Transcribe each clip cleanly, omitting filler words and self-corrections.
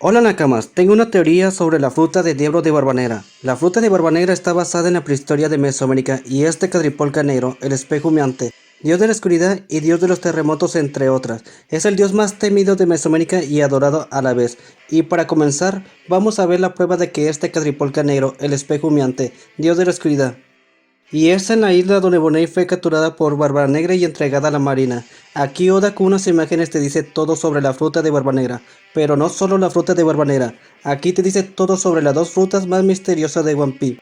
Hola Nakamas, tengo una teoría sobre la fruta de Diablo de Barbanegra. La fruta de Barbanegra está basada en la prehistoria de Mesoamérica y es Tecadripolca negro, el espejo humeante, dios de la oscuridad y dios de los terremotos entre otras. Es el dios más temido de Mesoamérica y adorado a la vez. Y para comenzar, vamos a ver la prueba de que es Tecadripolca negro, el espejo humeante, dios de la oscuridad. Y es en la isla donde Bonnie fue capturada por Barbanegra y entregada a la marina. Aquí Oda con unas imágenes te dice todo sobre la fruta de Barbanegra, pero no solo la fruta de Barbanegra, aquí te dice todo sobre las dos frutas más misteriosas de One Piece.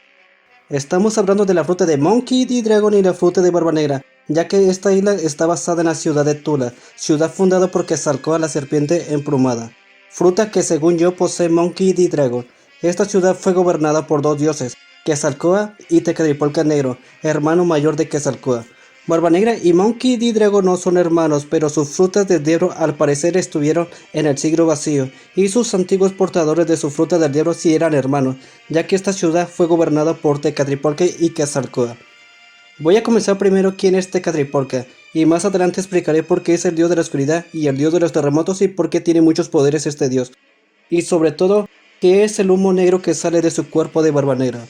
Estamos hablando de la fruta de Monkey D. Dragon y la fruta de Barbanegra, ya que esta isla está basada en la ciudad de Tula, ciudad fundada por Quetzalcóatl la serpiente emplumada, fruta que según yo posee Monkey D. Dragon. Esta ciudad fue gobernada por dos dioses, Quetzalcóatl y Tecadripolca Negro, hermano mayor de Quetzalcóatl. Barbanegra y Monkey D. Dragon no son hermanos, pero sus frutas de diablo al parecer estuvieron en el siglo vacío, y sus antiguos portadores de su fruta del diablo sí eran hermanos, ya que esta ciudad fue gobernada por Tecadripolca y Quetzalcóatl. Voy a comenzar primero quién es Tecadripolca, y más adelante explicaré por qué es el dios de la oscuridad y el dios de los terremotos y por qué tiene muchos poderes este dios, y sobre todo, qué es el humo negro que sale de su cuerpo de Barbanegra.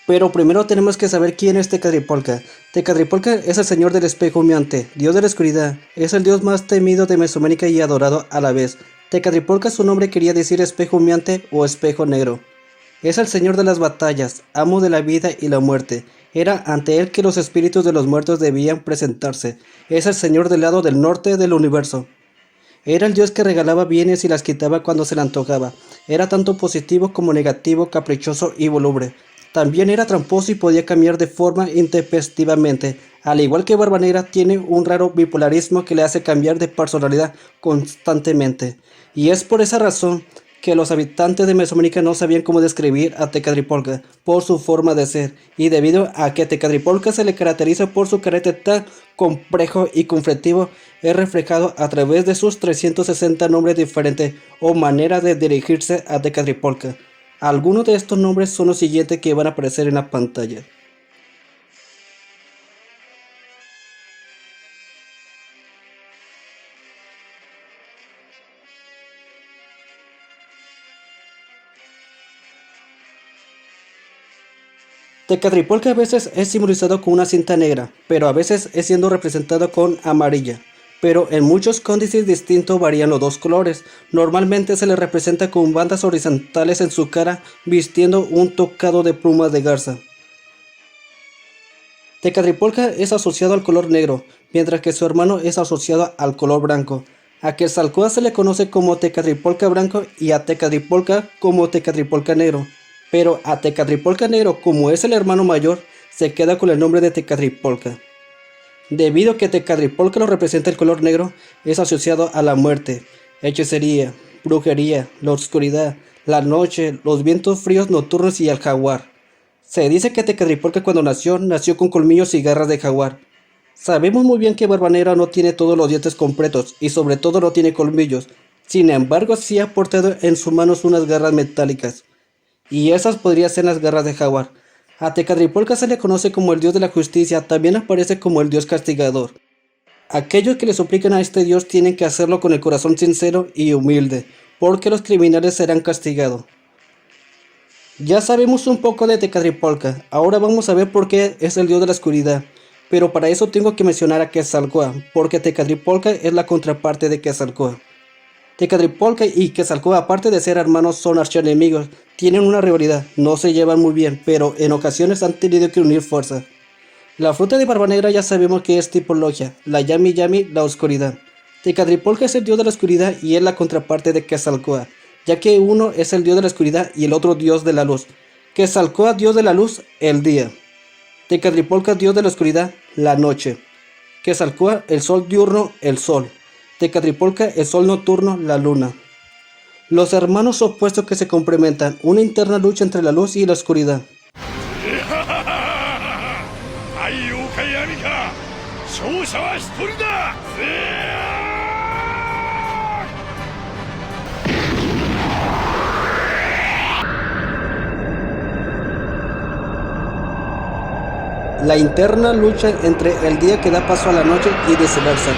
Pero primero tenemos que saber quién es Tecadripolca. Tecadripolca es el señor del espejo humeante, dios de la oscuridad, es el dios más temido de Mesoamérica y adorado a la vez. Tecadripolca su nombre quería decir espejo humeante o espejo negro. Es el señor de las batallas, amo de la vida y la muerte. Era ante él que los espíritus de los muertos debían presentarse. Es el señor del lado del norte del universo. Era el dios que regalaba bienes y las quitaba cuando se le antojaba. Era tanto positivo como negativo, caprichoso y voluble. También era tramposo y podía cambiar de forma intempestivamente. Al igual que Barbanegra, tiene un raro bipolarismo que le hace cambiar de personalidad constantemente. Y es por esa razón que los habitantes de Mesoamérica no sabían cómo describir a Tecadripolca por su forma de ser, y debido a que Tecadripolca se le caracteriza por su carácter tan complejo y conflictivo, es reflejado a través de sus 360 nombres diferentes o maneras de dirigirse a Tecadripolca. Algunos de estos nombres son los siguientes que van a aparecer en la pantalla. Tecadripolca a veces es simbolizado con una cinta negra, pero a veces es siendo representado con amarilla. Pero en muchos códices distintos varían los dos colores. Normalmente se le representa con bandas horizontales en su cara, vistiendo un tocado de plumas de garza. Tecadripolca es asociado al color negro, mientras que su hermano es asociado al color blanco. A Quetzalcóatl se le conoce como Tecadripolca blanco y a Tecadripolca como Tecadripolca negro. Pero a Tecadripolca negro, como es el hermano mayor, se queda con el nombre de Tecadripolca. Debido a que Tecadripolca lo representa el color negro, es asociado a la muerte, hechicería, brujería, la oscuridad, la noche, los vientos fríos nocturnos y el jaguar. Se dice que Tecadripolca cuando nació con colmillos y garras de jaguar. Sabemos muy bien que Barbanegra no tiene todos los dientes completos y sobre todo no tiene colmillos. Sin embargo, sí ha portado en sus manos unas garras metálicas. Y esas podrían ser las garras de jaguar. A Tecadripolca se le conoce como el dios de la justicia, también aparece como el dios castigador. Aquellos que le suplican a este dios tienen que hacerlo con el corazón sincero y humilde, porque los criminales serán castigados. Ya sabemos un poco de Tecadripolca, ahora vamos a ver por qué es el dios de la oscuridad. Pero para eso tengo que mencionar a Quetzalcóatl, porque Tecadripolca es la contraparte de Quetzalcóatl. Tecadripolca y Quetzalcóatl, aparte de ser hermanos, son archienemigos, tienen una rivalidad, no se llevan muy bien, pero en ocasiones han tenido que unir fuerzas. La fruta de Barbanegra ya sabemos que es tipo logia, la Yami Yami, la oscuridad. Tecadripolca es el dios de la oscuridad y es la contraparte de Quetzalcóatl, ya que uno es el dios de la oscuridad y el otro dios de la luz. Quetzalcóatl, dios de la luz, el día. Tecadripolca, dios de la oscuridad, la noche. Quetzalcóatl, el sol diurno, el sol. Tecadripolca, el sol nocturno, la luna. Los hermanos opuestos que se complementan, una interna lucha entre la luz y la oscuridad. la interna lucha entre el día que da paso a la noche y viceversa.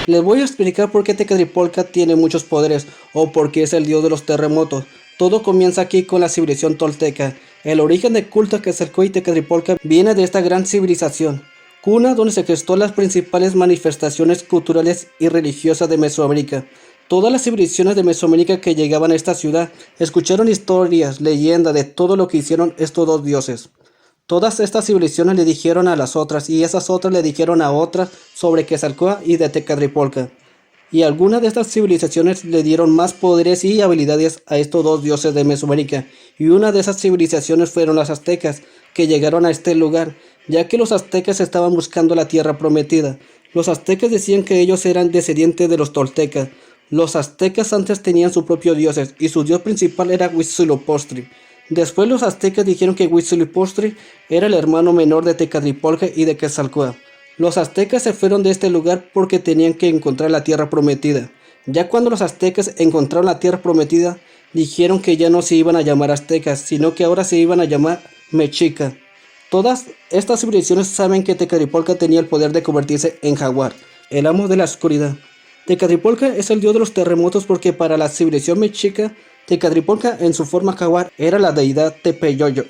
Les voy a explicar por qué Tecatlipoca tiene muchos poderes o por qué es el dios de los terremotos. Todo comienza aquí con la civilización tolteca. El origen de culto Quetzalcóatl y Tecatlipoca viene de esta gran civilización, cuna donde se gestó las principales manifestaciones culturales y religiosas de Mesoamérica. Todas las civilizaciones de Mesoamérica que llegaban a esta ciudad escucharon historias, leyendas de todo lo que hicieron estos dos dioses. Todas estas civilizaciones le dijeron a las otras y esas otras le dijeron a otras sobre Quetzalcóatl y de Tecatlipoca. Y algunas de estas civilizaciones le dieron más poderes y habilidades a estos dos dioses de Mesoamérica. Y una de esas civilizaciones fueron los aztecas, que llegaron a este lugar, ya que los aztecas estaban buscando la tierra prometida. Los aztecas decían que ellos eran descendientes de los toltecas. Los aztecas antes tenían sus propios dioses y su dios principal era Huitzilopochtli. Después los aztecas dijeron que Huitzilopochtli era el hermano menor de Tecatlipoca y de Quetzalcóatl. Los aztecas se fueron de este lugar porque tenían que encontrar la tierra prometida. Ya cuando los aztecas encontraron la tierra prometida, dijeron que ya no se iban a llamar aztecas, sino que ahora se iban a llamar mexica. Todas estas civilizaciones saben que Tecatlipoca tenía el poder de convertirse en jaguar, el amo de la oscuridad. Tecatlipoca es el dios de los terremotos porque para la civilización mexica, Tecatlipoca en su forma jaguar era la deidad Tepeyoyo,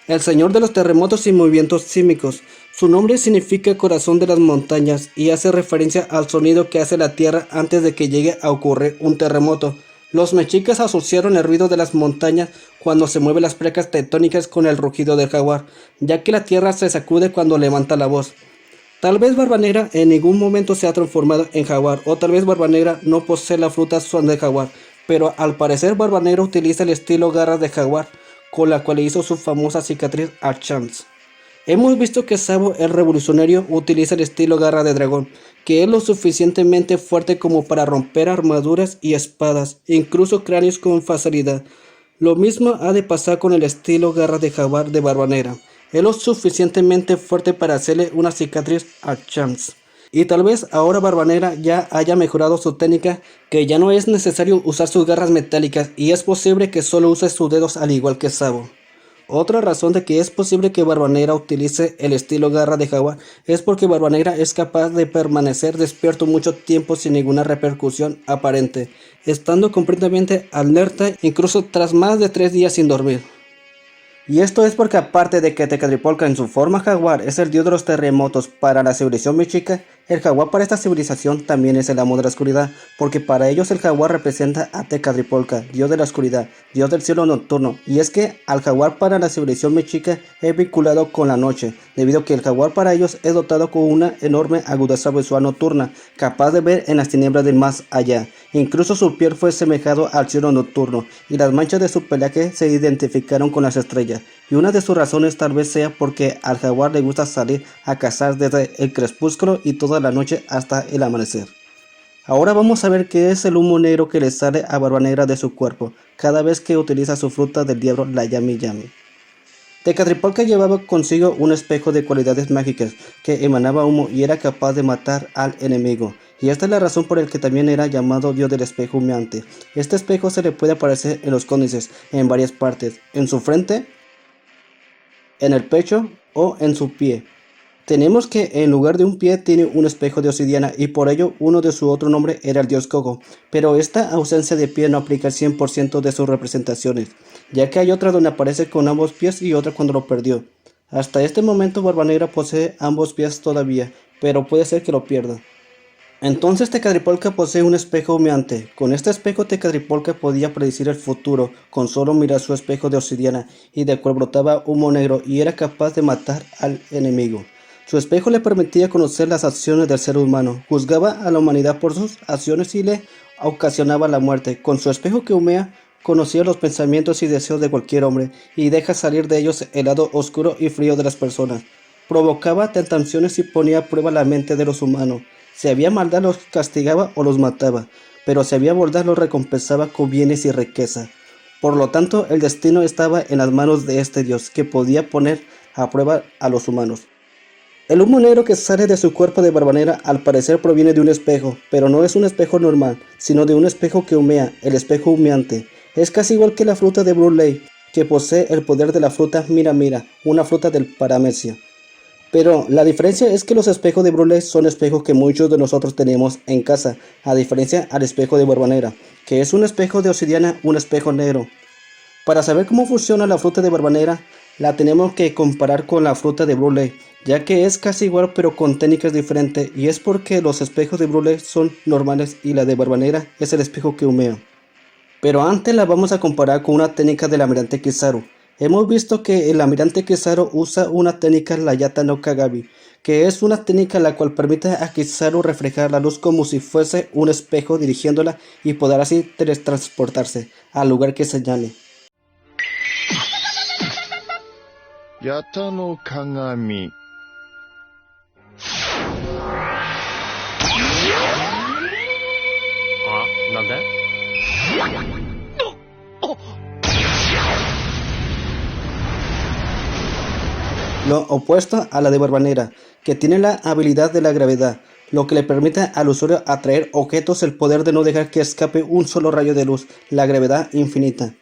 el señor de los terremotos y movimientos sísmicos. Su nombre significa corazón de las montañas y hace referencia al sonido que hace la tierra antes de que llegue a ocurrir un terremoto. Los mexicas asociaron el ruido de las montañas cuando se mueven las placas tectónicas con el rugido del jaguar, ya que la tierra se sacude cuando levanta la voz. Tal vez Barba Negra en ningún momento se ha transformado en jaguar, o tal vez Barba Negra no posee la fruta son de jaguar, pero al parecer Barba Negra utiliza el estilo garras de jaguar, con la cual hizo su famosa cicatriz a Chance. Hemos visto que Sabo el revolucionario utiliza el estilo garra de dragón, que es lo suficientemente fuerte como para romper armaduras y espadas, incluso cráneos con facilidad. Lo mismo ha de pasar con el estilo garra de jaguar de Barba Negra. Es lo suficientemente fuerte para hacerle una cicatriz a Chance. Y tal vez ahora Barba Negra ya haya mejorado su técnica, que ya no es necesario usar sus garras metálicas y es posible que solo use sus dedos al igual que Sabo. Otra razón de que es posible que Barba Negra utilice el estilo garra de jaguar es porque Barba Negra es capaz de permanecer despierto mucho tiempo sin ninguna repercusión aparente, estando completamente alerta incluso tras más de 3 días sin dormir. Y esto es porque aparte de que Tecatlipoca en su forma jaguar es el dios de los terremotos para la civilización mexica, el jaguar para esta civilización también es el amo de la oscuridad, porque para ellos el jaguar representa a Tecatlipoca, dios de la oscuridad, dios del cielo nocturno, y es que al jaguar para la civilización mexica es vinculado con la noche, debido a que el jaguar para ellos es dotado con una enorme agudeza visual nocturna, capaz de ver en las tinieblas del más allá. Incluso su piel fue semejado al cielo nocturno, y las manchas de su pelaje se identificaron con las estrellas, y una de sus razones tal vez sea porque al jaguar le gusta salir a cazar desde el crepúsculo y toda la noche hasta el amanecer. Ahora vamos a ver qué es el humo negro que le sale a Barba Negra de su cuerpo, cada vez que utiliza su fruta del diablo, la Yami Yami. Tecatlipoca llevaba consigo un espejo de cualidades mágicas que emanaba humo y era capaz de matar al enemigo. Y esta es la razón por la que también era llamado Dios del espejo humeante. Este espejo se le puede aparecer en los códices en varias partes, en su frente, en el pecho o en su pie. Tenemos que en lugar de un pie tiene un espejo de obsidiana y por ello uno de su otro nombre era el dios Coco, pero esta ausencia de pie no aplica al 100% de sus representaciones, ya que hay otra donde aparece con ambos pies y otra cuando lo perdió. Hasta este momento Barba Negra posee ambos pies todavía, pero puede ser que lo pierda. Entonces Tecatlipoca posee un espejo humeante. Con este espejo Tecatlipoca podía predecir el futuro con solo mirar su espejo de obsidiana y de cual brotaba humo negro y era capaz de matar al enemigo. Su espejo le permitía conocer las acciones del ser humano, juzgaba a la humanidad por sus acciones y le ocasionaba la muerte. Con su espejo que humea, conocía los pensamientos y deseos de cualquier hombre y deja salir de ellos el lado oscuro y frío de las personas. Provocaba tentaciones y ponía a prueba la mente de los humanos. Si había maldad los castigaba o los mataba, pero si había bondad los recompensaba con bienes y riqueza. Por lo tanto, el destino estaba en las manos de este Dios, que podía poner a prueba a los humanos. El humo negro que sale de su cuerpo de Barba Negra al parecer proviene de un espejo, pero no es un espejo normal, sino de un espejo que humea, el espejo humeante. Es casi igual que la fruta de Bruley, que posee el poder de la fruta Mira Mira, una fruta del paramecia. Pero la diferencia es que los espejos de Brule son espejos que muchos de nosotros tenemos en casa, a diferencia al espejo de Barba Negra, que es un espejo de obsidiana, un espejo negro. Para saber cómo funciona la fruta de Barba Negra, la tenemos que comparar con la fruta de Brule, ya que es casi igual pero con técnicas diferentes, y es porque los espejos de Brule son normales y la de Barba Negra es el espejo que humea. Pero antes la vamos a comparar con una técnica del almirante Kizaru. Hemos visto que el almirante Kizaru usa una técnica, la Yata no Kagami, que es una técnica la cual permite a Kizaru reflejar la luz como si fuese un espejo dirigiéndola y poder así teletransportarse al lugar que señale. Yata no Kagami. Lo opuesto a la de Barba Negra, que tiene la habilidad de la gravedad, lo que le permite al usuario atraer objetos, el poder de no dejar que escape un solo rayo de luz, la gravedad infinita.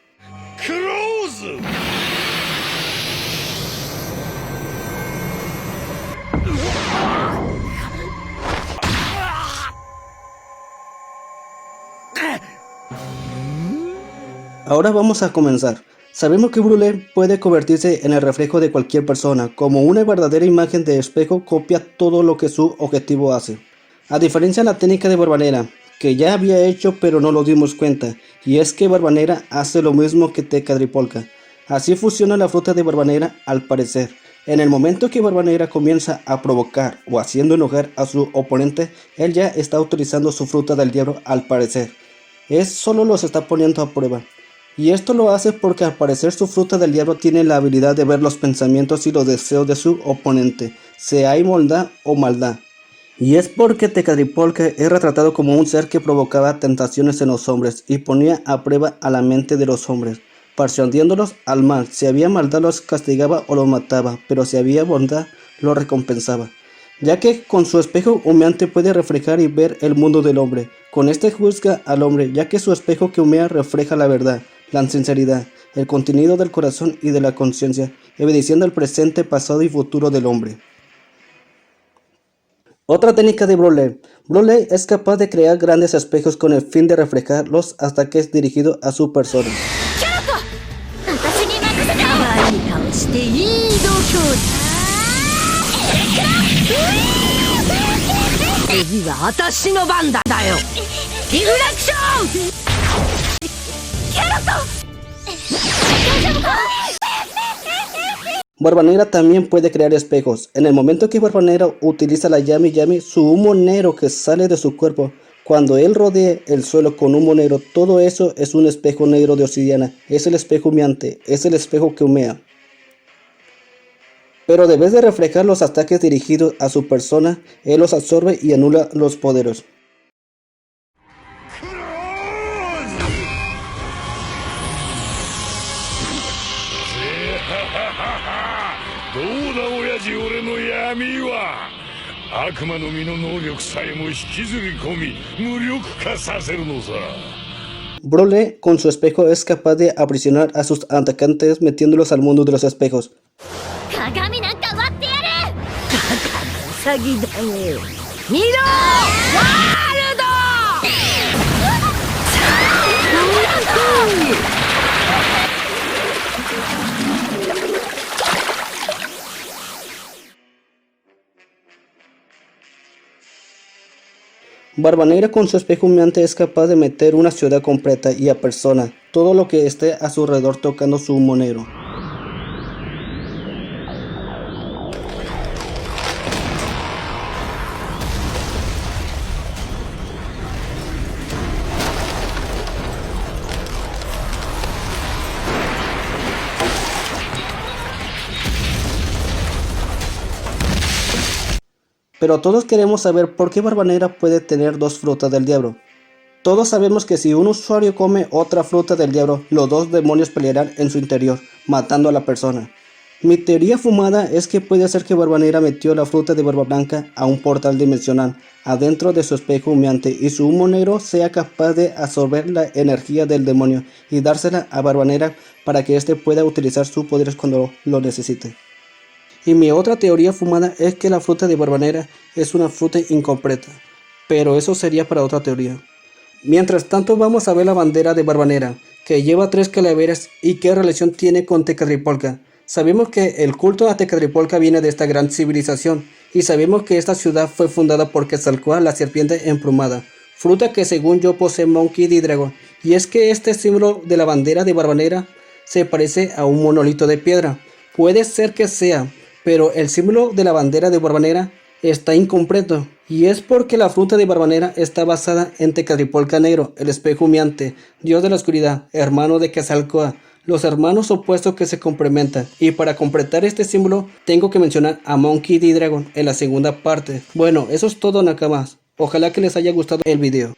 Ahora vamos a comenzar. Sabemos que Brule puede convertirse en el reflejo de cualquier persona, como una verdadera imagen de espejo copia todo lo que su objetivo hace. A diferencia de la técnica de Barba Negra, que ya había hecho pero no lo dimos cuenta, y es que Barba Negra hace lo mismo que Tecadripolka. Así funciona la fruta de Barba Negra al parecer. En el momento que Barba Negra comienza a provocar o haciendo enojar a su oponente, él ya está utilizando su fruta del diablo al parecer. Solo los está poniendo a prueba. Y esto lo hace porque al parecer su fruta del diablo tiene la habilidad de ver los pensamientos y los deseos de su oponente, sea hay bondad o maldad. Y es porque Tecadripolka es retratado como un ser que provocaba tentaciones en los hombres y ponía a prueba a la mente de los hombres, persuadiéndolos al mal. Si había maldad los castigaba o los mataba, pero si había bondad los recompensaba, ya que con su espejo humeante puede reflejar y ver el mundo del hombre. Con este juzga al hombre, ya que su espejo que humea refleja la verdad, la sinceridad, el contenido del corazón y de la conciencia, evidenciando el presente, pasado y futuro del hombre. Otra técnica de Brule. Brule es capaz de crear grandes espejos con el fin de reflejar los ataques dirigidos a su persona. Barba Negra también puede crear espejos. En el momento que Barba Negra utiliza la Yami Yami, su humo negro que sale de su cuerpo, cuando él rodea el suelo con humo negro, todo eso es un espejo negro de obsidiana. Es el espejo humeante, es el espejo que humea. Pero de vez de reflejar los ataques dirigidos a su persona, él los absorbe y anula los poderes. Brule con su espejo es capaz de aprisionar a sus atacantes metiéndolos al mundo de los espejos. Barba Negra con su espejo humeante es capaz de meter una ciudad completa y a persona, todo lo que esté a su alrededor tocando su humo negro. Pero todos queremos saber por qué Barba Negra puede tener dos frutas del diablo. Todos sabemos que si un usuario come otra fruta del diablo, los dos demonios pelearán en su interior, matando a la persona. Mi teoría fumada es que puede ser que Barba Negra metió la fruta de Barba Blanca a un portal dimensional adentro de su espejo humeante y su humo negro sea capaz de absorber la energía del demonio y dársela a Barba Negra para que éste pueda utilizar sus poderes cuando lo necesite. Y mi otra teoría fumada es que la fruta de Barba Negra es una fruta incompleta, pero eso sería para otra teoría. Mientras tanto vamos a ver la bandera de Barba Negra, que lleva 3 calaveras y qué relación tiene con Teccatripolca. Sabemos que el culto a Teccatripolca viene de esta gran civilización, y sabemos que esta ciudad fue fundada por Quetzalcóatl, la serpiente emplumada, fruta que según yo posee Monkey D. Dragon, y es que este símbolo de la bandera de Barba Negra se parece a un monolito de piedra. Puede ser que sea, pero el símbolo de la bandera de Barba Negra está incompleto, y es porque la fruta de Barba Negra está basada en Teccatripolca Negro, el espejo humeante, dios de la oscuridad, hermano de Quetzalcóatl, los hermanos opuestos que se complementan. Y para completar este símbolo, tengo que mencionar a Monkey D. Dragon en la segunda parte. Bueno, eso es todo, nakamas. Ojalá que les haya gustado el video.